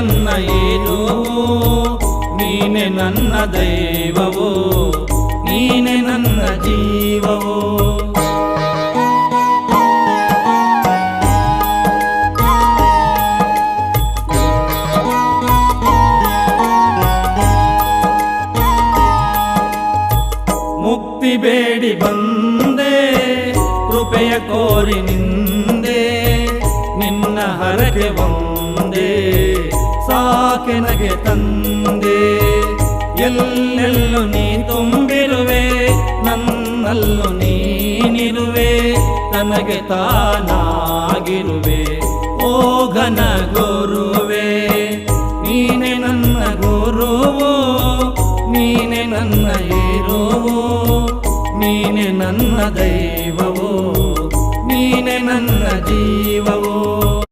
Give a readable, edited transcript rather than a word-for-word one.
ನನ್ನ ಏನುವು, ನೀನೆ ನನ್ನ ದೈವವು, ನೀನೆ ನನ್ನ ಜೀವವು. ಮುಕ್ತಿ ಬೇಡಿ ಬಂದೆ, ಕೃಪೆಯ ಕೋರಿ ನಿಂದೆ, ನಿನ್ನ ಹರಕೆ ಒಂದೇ ಸಾಕೆನಗೆ ತಂದೆ. ಎಲ್ಲೆಲ್ಲೂ ನೀ ತುಂಬಿರುವೆ, ನನ್ನಲ್ಲೂ ನೀನಿರುವೆ, ನನಗೆ ತಾನಾಗಿರುವೆ.